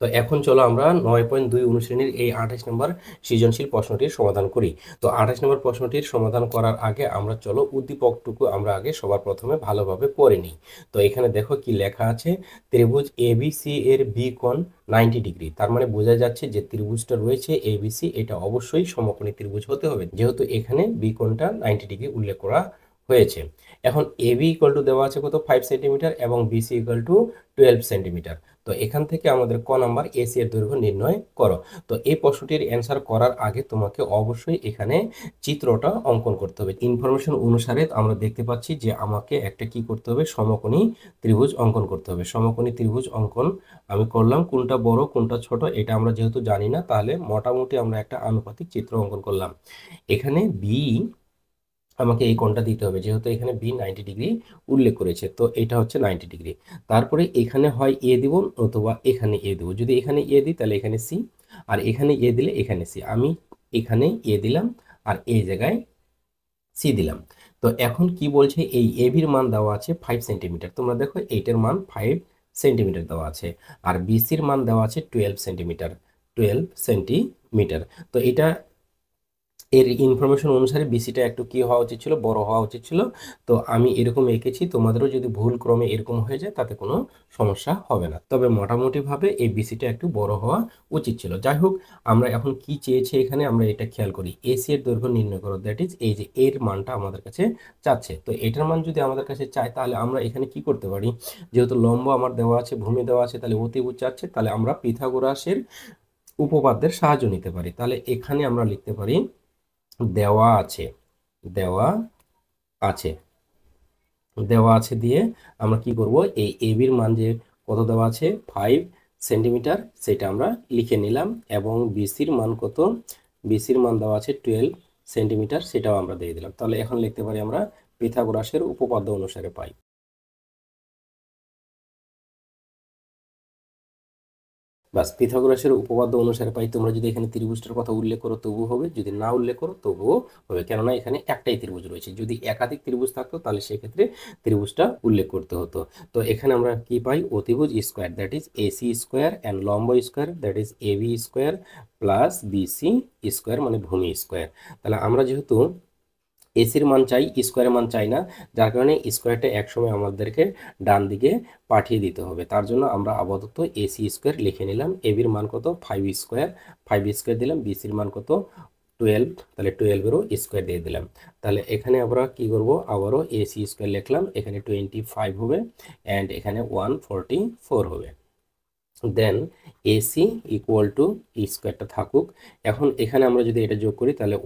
তো এখন চলো আমরা 9.2 অনুশ্রেণীর এই 28 নম্বর সৃজনশীল প্রশ্নটির সমাধান করি। তো 28 নম্বর প্রশ্নটির সমাধান করার আগে আমরা চলো উদ্দীপকটুকু আমরা আগে সবার প্রথমে ভালোভাবে পড়ে নিই। তো এখানে দেখো কি লেখা আছে, ত্রিভুজ এবিসি এর বি কোণ 90 ডিগ্রি। তার মানে বোঝা যাচ্ছে যে ত্রিভুজটা রয়েছে এবিসি, এটা অবশ্যই সমকোণী ত্রিভুজ হতে হবে, যেহেতু এখানে বি কোণটা 90 ডিগ্রি উল্লেখ করা হয়েছে। এখন এবি ইকুয়াল টু দেওয়া আছে কত, 5 সেন্টিমিটার, এবং বিসি ইকুয়াল টু 12 সেন্টিমিটার। তো এখান থেকে আমাদের ক নাম্বার এসি এর দৈর্ঘ্য নির্ণয় করো। তো এই প্রশ্নটির অ্যান্সার করার আগে তোমাকে অবশ্যই এখানে চিত্রটা অঙ্কন করতে হবে। ইনফরমেশন অনুসারে আমরা দেখতে পাচ্ছি যে আমাকে একটা কি করতে হবে, সমকোণী ত্রিভুজ অঙ্কন করতে হবে। সমকোণী ত্রিভুজ অঙ্কন আমি করলাম, কোনটা বড় কোনটা ছোট এটা আমরা যেহেতু জানি না, তাহলে মোটামুটি আমরা একটা আনুপাতিক চিত্র অঙ্কন করলাম। এখানে বি আমাকে এই কোণটা দিতে হবে, যেহেতু এখানে বি 90 ডিগ্রি উল্লেখ করেছে, তো এটা হচ্ছে 90 ডিগ্রি। তারপরে এখানে হয় এ দিব অথবা এখানে এ দেবো। যদি এখানে এ দিই তাহলে এখানে সি, আর এখানে এ দিলে এখানে সি। আমি এখানে এ দিলাম আর এই জায়গায় সি দিলাম। তো এখন কি বলছে, এই এবির মান দেওয়া আছে 5 সেন্টিমিটার। তোমরা দেখো এইটার মান 5 সেন্টিমিটার দেওয়া আছে, আর বিসির মান দেওয়া আছে 12 সেন্টিমিটার, 12 সেন্টিমিটার। তো এটা এর ইনফরমেশন অনুসারে বিসিটা একটু কি হওয়া উচিত ছিল, বড় হওয়া উচিত ছিল। তো আমি এরকম এঁকেছি, তোমাদেরও যদি ভুল ক্রমে এরকম হয়ে যায় তাতে কোনো সমস্যা হবে না, তবে মোটামুটিভাবে এই বিসিটা একটু বড় হওয়া উচিত ছিল। যাই হোক, আমরা এখন কি চেয়েছি এখানে, আমরা এটা খেয়াল করি, এসি এর দৈর্ঘ্য নির্ণয় করো, দ্যাট ইজ এই যে এর মানটা আমাদের কাছে চাচ্ছে। তো এটার মান যদি আমাদের কাছে চায় তাহলে আমরা এখানে কি করতে পারি, যেহেতু লম্ব আমার দেওয়া আছে, ভূমি দেওয়া আছে, তাহলে অতিভুজ চাচ্ছে, তাহলে আমরা পিথাগোরাসের উপপাদ্যের সাহায্য নিতে পারি। তাহলে এখানে আমরা লিখতে পারি দেওয়া আছে, দেওয়া আছে, দেওয়া আছে দিয়ে আমরা কি করব, এই এবির মান যে কত দেওয়া আছে 5 সেন্টিমিটার সেটা আমরা লিখে নিলাম, এবং বিসির মান কত, বিসির মান দেওয়া আছে 12 সেন্টিমিটার, সেটাও আমরা দিয়ে দিলাম। তাহলে এখন লিখতে পারি আমরা পিথাগোরাসের উপপাদ্য অনুসারে পাই। বাস, পিথাগোরাসের উপপাদ্য অনুসারে পাই। তোমরা যদি এখানে ত্রিভুজটার কথা উল্লেখ করো তবুও হবে, যদি না উল্লেখ করো তবুও হবে, কেননা এখানে একটাই ত্রিভুজ রয়েছে। যদি একাধিক ত্রিভুজ থাকতো তাহলে সেক্ষেত্রে ত্রিভুজটা উল্লেখ করতে হতো। তো এখানে আমরা কি পাই, অতিভুজ square, that is AC square, and লম্ব square, that is AB square, plus BC square মানে ভূমি স্কোয়ার। তাহলে আমরা যেহেতু এসির মান চাই, স্কোয়ারের মান চাই না, যার কারণে স্কোয়ারটা একসময় আমাদেরকে ডান দিকে পাঠিয়ে দিতে হবে। তার জন্য আমরা আপাতত এসি স্কোয়ার লিখে নিলাম। এবির মান কত 5 স্কোয়ার, 5 স্কোয়ার দিলাম। বিসির মান কত 12, তাহলে 12-এরও স্কোয়ার দিয়ে দিলাম। তাহলে এখানে আমরা কি করব, আবারও এসি স্কোয়ার লিখলাম, এখানে 25 হবে, অ্যান্ড এখানে 144 হবে। দেন এসি ইকুয়াল টু স্কোয়ারটা থাকুক। এখন এখানে আমরা যদি এটা যোগ করি তাহলে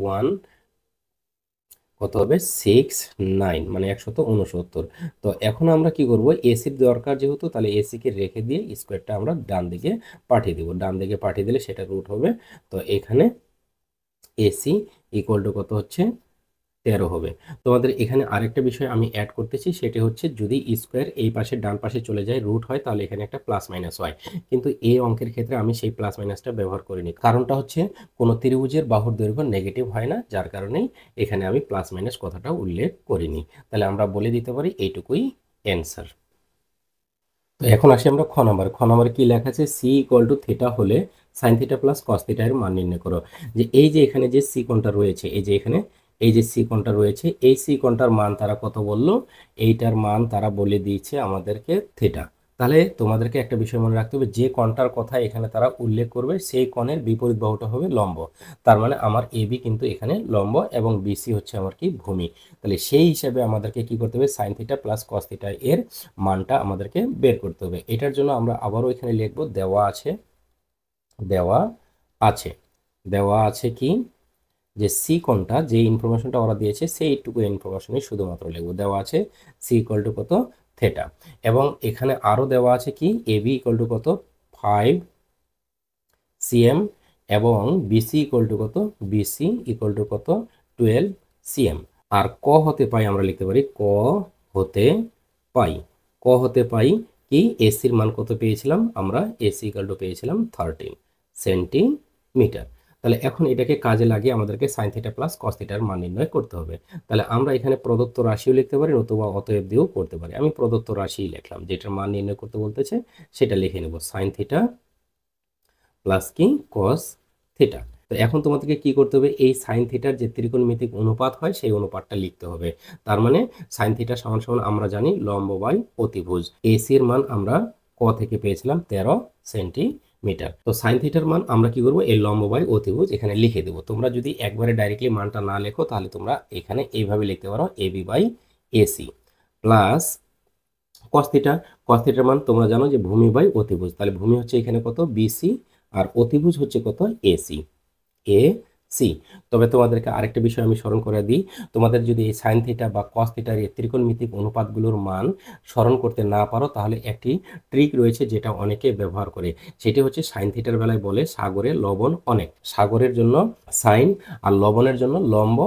কত হবে 69, মানে 169। তো এখন আমরা কি করব, এসির দরকার যেহেতু, তাহলে এসিকে রেখে দিয়ে স্কোয়ারটা আমরা ডান দিকে পাঠিয়ে দিব। ডান দিকে পাঠিয়ে দিলে সেটা রুট হবে। তো এখানে এসি ইকুয়াল টু কত হচ্ছে 13 হবে। তোমাদের এখানে আরেকটা বিষয় আমি অ্যাড করতেছি, সেটা হচ্ছে যদি স্কোয়ার এই পাশে ডান পাশে চলে যায়, রুট হয়, তাহলে এখানে একটা প্লাস মাইনাস হয়। কিন্তু এই অঙ্কের ক্ষেত্রে আমি সেই প্লাস মাইনাসটা ব্যবহার করিনি, কারণটা হচ্ছে কোনো ত্রিভুজের বাহুর দৈর্ঘ্য নেগেটিভ হয় না, যার কারণেই এখানে আমি প্লাস মাইনাস কথাটা উল্লেখ করিনি। তাহলে আমরা বলে দিতে পারি এইটুকুই অ্যান্সার। তো এখন আসি আমরা খ নাম্বার। খ নাম্বারে কি লেখা আছে, সি ইকুয়াল টু থিটা হলে sine theta plus cos theta এর মান নির্ণয় করো। যে এই যে এখানে যে সি কোণটা রয়েছে, এই যে এখানে এই যে সি কোণটা রয়েছে, এই সি কোণটার মান তারা কত বললো, এইটার মান তারা বলে দিয়েছে আমাদেরকে থিটা। তাহলে তোমাদেরকে একটা বিষয় মনে রাখতে হবে, যে কোণটার কথা এখানে তারা উল্লেখ করবে সেই কোণের বিপরীত বাহুটা হবে লম্ব। তার মানে আমার এবি কিন্তু এখানে লম্ব, এবং বিসি হচ্ছে আমার কি ভূমি। তাহলে সেই হিসাবে আমাদেরকে কি করতে হবে, sine theta plus cos theta এর মানটা আমাদেরকে বের করতে হবে। এটার জন্য আমরা আবারও এখানে লিখব দেওয়া আছে, দেওয়া আছে, দেওয়া আছে কি, যে সি কোণটা যে ইনফরমেশনটা ওরা দিয়েছে সেইটুকু ইনফরমেশনই শুধুমাত্র লিখবো। দেওয়া আছে সি ইকুয়াল টু কত থেটা, এবং এখানে আরও দেওয়া আছে কি এবি ইকুয়াল টু কত 5 সিএম, এবং বিসি ইকুয়াল টু কত, বিসি ইকুয়াল টু কত 12 সিএম। আর ক হতে পাই আমরা লিখতে পারি, ক হতে পাই, ক হতে পাই কি এসির মান কত পেয়েছিলাম আমরা, এসি ইকুয়াল টু পেয়েছিলাম 13 সেন্টিমিটার। তাহলে এখন এটাকে কাজে লাগিয়ে আমাদেরকে সাইন থিটা প্লাস কস থিটার মান নির্ণয় করতে হবে। তাহলে আমরা এখানে প্রদত্ত রাশিও লিখতে পারি, নতুবা অতএব দিয়েও করতে পারি। আমি প্রদত্ত রাশি লিখলাম, যেটার মান নির্ণয় করতে বলতেছে সেটা লিখে নেব, সাইন থিটা প্লাস কি কস থিটা। তো এখন তোমাদেরকে কি করতে হবে, এই সাইন থিটার যে ত্রিকোণমিতিক অনুপাত হয় সেই অনুপাতটা লিখতে হবে। তার মানে সাইন থিটা সমান সমান আমরা জানি লম্ব বাই অতিভুজ। এসি এর মান আমরা ক থেকে পেয়েছিলাম 13 সেন্টিমিটার। তো সাইন থিটার মান আমরা কি করবো, এই লম্ব বাই অতিভুজ এখানে লিখে দেবো। তোমরা যদি একবারে ডাইরেক্টলি মানটা না লেখো তাহলে তোমরা এখানে এইভাবে লিখতে পারো AB by AC plus cos theta. Cos থিটার মান তোমরা জানো যে ভূমি বাই অতিভুজ, তাহলে ভূমি হচ্ছে এখানে কত বিসি আর অতিভুজ হচ্ছে কত এসি এ সি। তবে তোমাদেরকে আরেকটা বিষয় আমি স্মরণ করে দিই, তোমাদের যদি এই সাইন থিটা বা কস থিটার এই ত্রিকোণমিতিক অনুপাতগুলোর মান স্মরণ করতে না পারো তাহলে একটি ট্রিক রয়েছে যেটা অনেকে ব্যবহার করে। সেটি হচ্ছে সাইন থিটার বেলায় বলে সাগরে লবণ অনেক, সাগরের জন্য সাইন আর লবণের জন্য লম্ব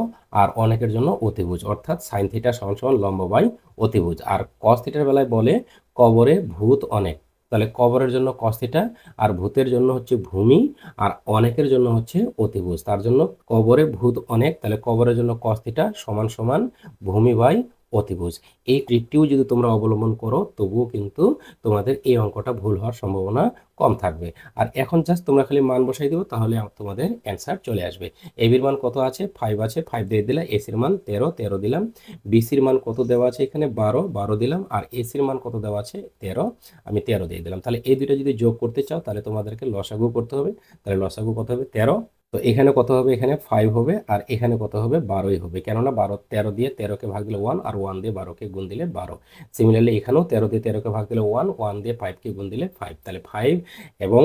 আর অনেকের জন্য অতিভুজ, অর্থাৎ সাইন থিটা সমান সমান লম্ব বাই অতিভুজ। আর কস থিটার বেলায় বলে কবরে ভূত অনেক, তাহলে কবরের জন্য কস থিটা আর ভূতের জন্য হচ্ছে ভূমি আর অনেকের জন্য হচ্ছে অতিভুজ। তার জন্য কবরে ভূত অনেক, তাহলে কবরের জন্য কস থিটা সমান সমান ভূমি বাই অতিভুজ। এই ট্রিকটিও যদি তোমরা অবলম্বন করো তবুও কিন্তু তোমাদের এই অঙ্কটা ভুল হওয়ার সম্ভাবনা কম থাকবে। আর এখন জাস্ট তোমরা খালি মান বসাই দেবো তাহলে তোমাদের অ্যান্সার চলে আসবে। এবির মান কত আছে 5 আছে, 5 দিয়ে দিলাম। এসির মান 13, 13 দিলাম। বিসির মান কত দেওয়া আছে এখানে 12, 12 দিলাম। আর এসির মান কত দেওয়া আছে 13, আমি 13 দিয়ে দিলাম। তাহলে এই দুটো যদি যোগ করতে চাও তাহলে তোমাদেরকে লসাগু করতে হবে। তাহলে লসাগু কত হবে 13। তো এখানে কত হবে, এখানে 5 হবে আর এখানে কত হবে 12ই হবে, কেননা 12 13 দিয়ে 13কে ভাগ দিলে 1 আর 1 দিয়ে 12কে গুণ দিলে 12। সিমিলারলি এখানেও 13 দিয়ে 13কে ভাগ দিলে 1, 1 দিয়ে 5কে গুণ দিলে 5। তাহলে 5 এবং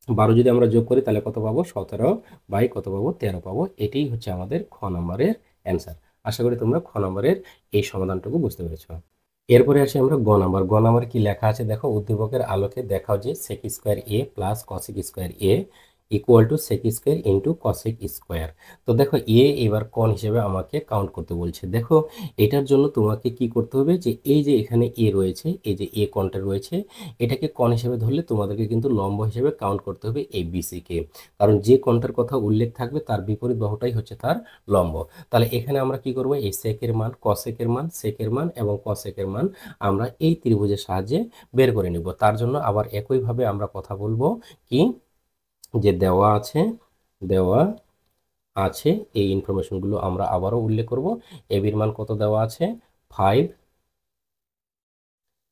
12 যদি আমরা যোগ করি তাহলে কত পাবো 17 বাই কত পাবো 13 পাবো। এটাই হচ্ছে আমাদের খ নম্বরের অ্যান্সার। আশা করি তোমরা খ নম্বরের এই সমাধানটুকু বুঝতে পেরেছো। এরপরে আসি আমরা গ নাম্বার। গ নাম্বার কি লেখা আছে দেখো, উদ্দীপকের আলোকে দেখাও যে sec square A plus cosec square A equal to sec square into cosec square. তো দেখো এ এবার কোণ হিসেবে আমাকে কাউন্ট করতে বলছে। দেখো এটার জন্য তোমাকে কি করতে হবে, যে এই যে এখানে এ রয়েছে, এই যে এ কোণটা রয়েছে, এটাকে কোণ হিসেবে ধরলে তোমাদেরকে কিন্তু লম্ব হিসেবে কাউন্ট করতে হবে এই বিসিকে, কারণ যে কোণটার কথা উল্লেখ থাকবে তার বিপরীত বাহুটাই হচ্ছে তার লম্ব। তাহলে এখানে আমরা কি করব, এই সেকের মান, কসেকের মান, সেকের মান এবং কসেকের মান আমরা এই ত্রিভুজের সাহায্যে বের করে নিব। তার জন্য আবার একইভাবে আমরা কথা বলবো কি, যে দেওয়া আছে এই ইনফরমেশনগুলো আমরা আবারও উল্লেখ করব। এবির মান কত দেওয়া আছে 5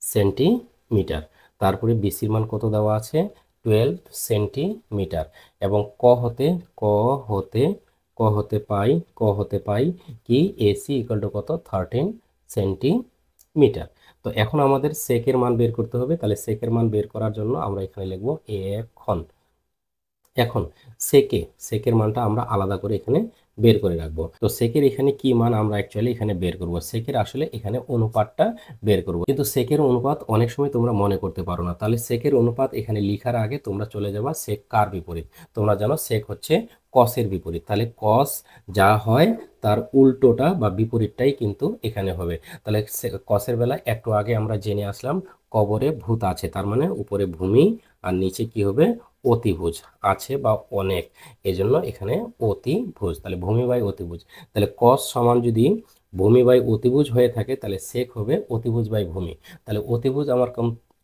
সেন্টিমিটার, তারপরে বিসির মান কত দেওয়া আছে 12 সেন্টিমিটার এবং ক হতে পাই কি এসি ইকুয়াল টু কত 13 সেন্টিমিটার। তো এখন আমাদের সেকের মান বের করতে হবে। তাহলে সেকের মান বের করার জন্য আমরা এখানে লিখবো এখন সেকের মানটা আমরা আলাদা করে এখানে বের করে রাখবো। তো সেকের এখানে কি মান আমরা অ্যাকচুয়ালি এখানে বের করব, সেকের আসলে এখানে অনুপাতটা বের করব। কিন্তু সেকের অনুপাত অনেক সময় তোমরা মনে করতে পারো না, তাহলে সেকের অনুপাত এখানে লিখার আগে তোমরা চলে যাবা সেক কার বিপরীত। তোমরা জানো সেক হচ্ছে কসের বিপরীত, তাহলে কস যা হয় তার উল্টোটা বা বিপরীতটাই কিন্তু এখানে হবে। তাহলে কসের বেলায় একটু আগে আমরা জেনে আসলাম কবরে ভূত আছে, তার মানে উপরে ভূমি আর নিচে কি হবে অতিভুজ আছে বা অনেক, এজন্য এখানে অতিভুজ। তাহলে ভূমি বাই অতিভুজ, তাহলে কস সমান যদি ভূমি বাই অতিভুজ হয়ে থাকে তাহলে সেক হবে অতিভুজ বাই ভূমি। তাহলে অতিভুজ আমার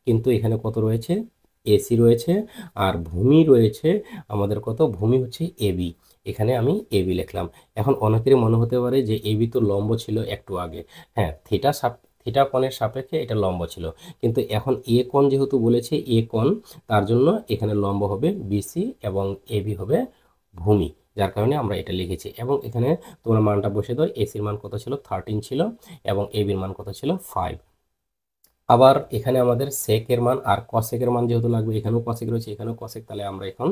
কিন্তু এখানে কত রয়েছে এসি রয়েছে আর ভূমি রয়েছে আমাদের কত, ভূমি হচ্ছে এবি, এখানে আমি এবি লিখলাম। এখন অনেকেরই মনে হতে পারে যে এবি তো লম্ব ছিল একটু আগে, হ্যাঁ থিটা কোণের সাপেক্ষে এটা লম্ব ছিল, কিন্তু এখন এ কোণ যেহেতু বলেছে এ কোণ, তার জন্য এখানে লম্ব হবে বিসি এবং এবি হবে ভূমি, যার কারণে আমরা এটা লিখেছি। এবং এখানে তোমরা মানটা বসে দাও, এসির মান কত ছিল 13 ছিল এবং এবির মান কত ছিল 5। আবার এখানে আমাদের সেকের মান আর কসেকের মান যেহেতু লাগবে, এখানেও কসেক রয়েছে এখানেও কসেক, তাহলে আমরা এখন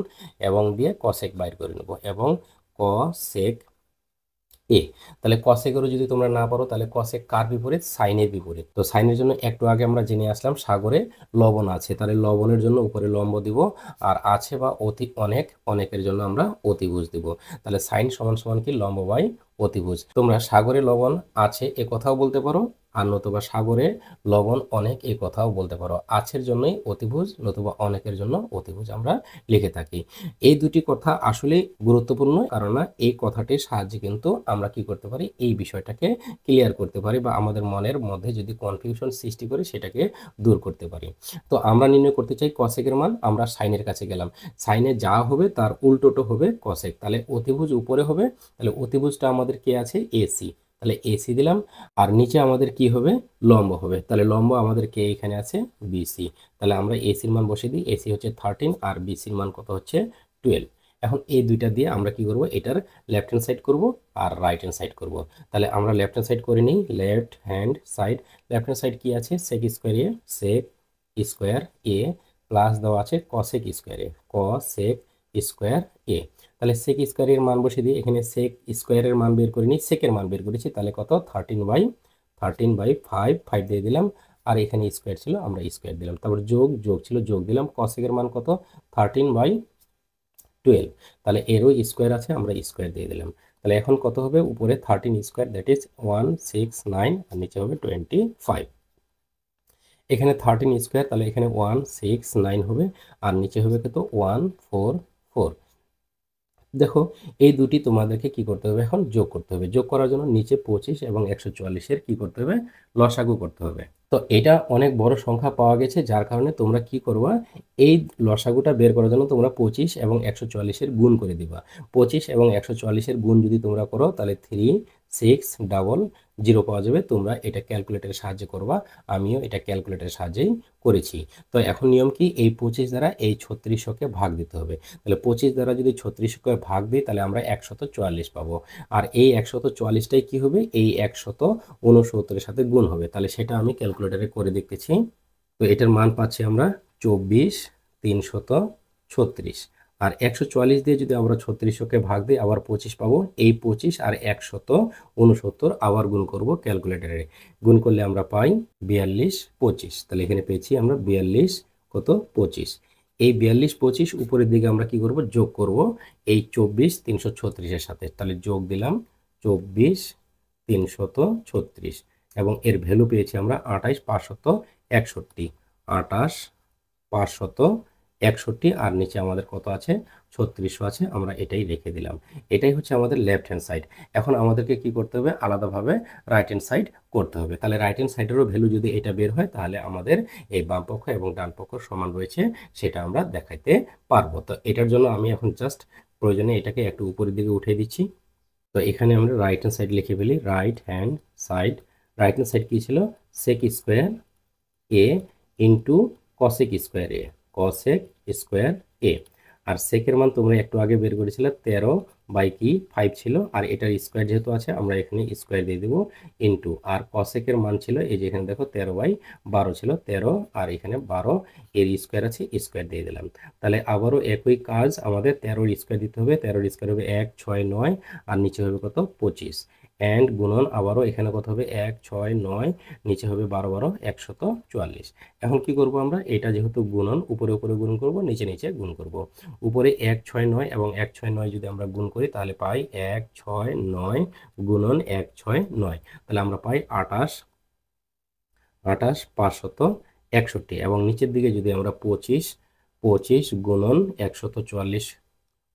এবং দিয়ে কসেক বাইর করে নেব এবং কসেক এ। তাহলে কসেকেরও যদি তোমরা না পারো তাহলে কসেক কার বিপরীত, সাইনের বিপরীত। তো সাইনের জন্য একটু আগে আমরা জেনে আসলাম সাগরে লবণ আছে, তাহলে লবণের জন্য উপরে লম্ব দিব আর আছে বা অনেকের জন্য আমরা অতিভুজ দিব। তাহলে সাইন সমান সমান কি লম্ব বাই অতিভুজ। তোমরা সাগরে লবণ আছে এ কথাও বলতে পারো, আর নতুবা সাগরে লবণ অনেক, এই কথাও বলতে পারো। আছের জন্যই অতিভুজ, নতুবা অনেকের জন্য অতিভুজ আমরা লিখে থাকি। এই দুটি কথা আসলে গুরুত্বপূর্ণ, কারণ এই কথাটির সাহায্যে কিন্তু আমরা কি করতে পারি, এই বিষয়টাকে ক্লিয়ার করতে পারি, বা আমাদের মনের মধ্যে যদি কনফিউশন সৃষ্টি করে সেটাকে দূর করতে পারি। তো আমরা নির্ণয় করতে চাই কসেকের মান, আমরা সাইনের কাছে গেলাম। সাইনে যা হবে তার উল্টোটো হবে কসেক, তাহলে অতিভুজ উপরে হবে, তাহলে অতিভুজটা আমাদের কে আছে, এসি, তাহলে এসি দিলাম। আর নিচে আমাদের কি হবে, লম্ব হবে, তাহলে লম্ব আমাদের কে এখানে আছে, বিসি। তাহলে আমরা এসির মান বসে দিই, এসি হচ্ছে 13 আর বিসির মান কত হচ্ছে 12। এখন এই দুইটা দিয়ে আমরা কি করব, এটার লেফট হ্যান্ড সাইড করব আর রাইট হ্যান্ড সাইড করব। তাহলে আমরা লেফট হ্যান্ড সাইড করে নিই, left hand side. Left hand side কি আছে, সেক square A, sec square A plus দেওয়া আছে কসেক স্কোয়ার এ, কসেক স্কোয়ার এ। তাহলে সেক স্কোয়ারের মান বসে দিয়ে এখানে সেক স্কোয়ারের মান বের করে নিই, সেকের মান বের করেছি, তাহলে কত 13/5, 5 দিয়ে দিলাম। আর এখানে স্কোয়ার ছিল, আমরা স্কোয়ার দিলাম, তারপর যোগ যোগ ছিল, যোগ দিলাম। কসেকের মান কত, 13/12, তাহলে এরও স্কোয়ার আছে, আমরা স্কোয়ার দিয়ে দিলাম। তাহলে এখন কত হবে, উপরে 13 স্কোয়ার, দ্যাট ইজ 169, আর নিচে হবে 25। এখানে 13 স্কোয়ার, তাহলে এখানে 169 হবে, আর নিচে হবে কত, 144। দেখো এই দুটি তোমাদেরকে কি করতে হবে, এখন যোগ করতে হবে। যোগ করার জন্য নিচে 25 এবং 144-এর কি করতে হবে, লসাগু করতে হবে। তো এটা অনেক বড় সংখ্যা পাওয়া গেছে, যার কারণে তোমরা কি করবা, এই লসাগুটা বের করার জন্য তোমরা 25 এবং 144-এর গুণ করে দিবা। 25 এবং 144-এর গুণ যদি তোমরা করো, তাহলে 3600 পাওয়া যাবে। তোমরা এটা ক্যালকুলেটরের সাহায্যে করবা, আমিও এটা ক্যালকুলেটরের সাহায্যেই করেছি। তো এখন নিয়ম কি, এই 25 দ্বারা এই 3600-কে ভাগ দিতে হবে। তাহলে 25 দ্বারা যদি 3600-কে ভাগ দিই, তাহলে আমরা 144 পাবো। আর এই 144টাই কি হবে, এই 169-এর সাথে গুণ হবে। তাহলে সেটা আমি ক্যালকুলেটরে করে দেখতেছি। তো এটার মান পাচ্ছি আমরা 24,336। আর 144 দিয়ে যদি আমরা 3600-কে ভাগ দিই, আবার 25 পাবো। এই 25 আর 169 আবার গুণ করব ক্যালকুলেটরে। গুণ করলে আমরা পাই 4225। তাহলে এখানে পেয়েছি আমরা 42 কত 25। এই 4225 উপরের দিকে আমরা কি করব, যোগ করব এই 24,336-এর সাথে। তাহলে যোগ দিলাম 24,336, এবং এর ভ্যালু পেয়েছি আমরা 28,561। 28,561, আর নিচে আমাদের কত আছে, 3600 আছে, আমরা এটাই রেখে দিলাম। এটাই হচ্ছে আমাদের লেফট হ্যান্ড সাইড। এখন আমাদেরকে কি করতে হবে, আলাদাভাবে রাইট হ্যান্ড সাইড করতে হবে। তাহলে রাইট হ্যান্ড সাইডেরও ভ্যালু যদি এটা বের হয়, তাহলে আমাদের এই বাম পক্ষ এবং ডান পক্ষ সমান রয়েছে, সেটা আমরা দেখাইতে পারবো। তো এটার জন্য আমি এখন জাস্ট প্রয়োজনে এটাকে একটু উপরের দিকে উঠিয়ে দিচ্ছি। তো এখানে আমরা রাইট হ্যান্ড সাইড লিখে ফেলি, right hand side. Right hand side কি ছিল, সেক স্কোয়ার এ ইন্টু কসেক স্কোয়ার এ, কসেক স্কোয়ার এ। আর সেকের মান তোমরা একটু আগে বের করেছিলে, 13/5 ছিল, আর এটার স্কোয়ার যেহেতু আছে আমরা এখানে স্কোয়ার দিয়ে দেবো, ইন্টু, আর কসেকের মান ছিল এই যে এখানে দেখো 13/12 ছিল, 13 আর এখানে 12 এর স্কোয়ার আছে, স্কোয়ার দিয়ে দিলাম। তাহলে আবারও একই কাজ, আমাদের 13-এর স্কোয়ার দিতে হবে। 13-এর স্কোয়ার হবে 169, আর নিচে হবে কত 25, অ্যান্ড গুণন আবারও এখানে কত হবে 169, নিচে হবে 12 12 144। এখন কি করব আমরা, এটা যেহেতু গুণন, উপরে উপরে গুণ করব, নিচে নিচে গুণ করব। উপরে 169 এবং 169 যদি আমরা গুণ করি, তাহলে পাই 169 গুণন 169, তাহলে আমরা পাই 28,561। এবং নিচের দিকে যদি আমরা 25 গুণন 144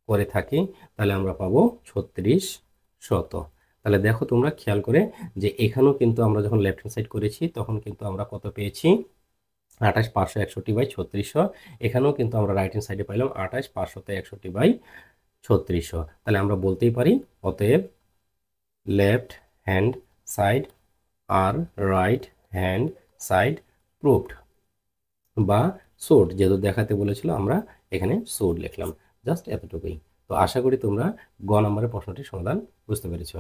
করে থাকি, তাহলে আমরা পাবো 3600। তাহলে দেখো তোমরা খেয়াল করে যে এখানেও কিন্তু আমরা যখন লেফট হ্যান্ড সাইড করেছি, তখন কিন্তু আমরা কত পেয়েছি, 28,561/3600। এখানেও কিন্তু আমরা রাইট হ্যান্ড সাইডে পাইলাম 28,561/3600। তাহলে আমরা বলতেই পারি, অতএব লেফট হ্যান্ড সাইড আর রাইট হ্যান্ড সাইড প্রুভড, বা সোড, যেহেতু দেখাতে বলেছিল আমরা এখানে সোড লিখলাম। জাস্ট এতটুকুই। তো আশা করি তোমরা গ নম্বরের প্রশ্নটির সমাধান বুঝতে পেরেছো।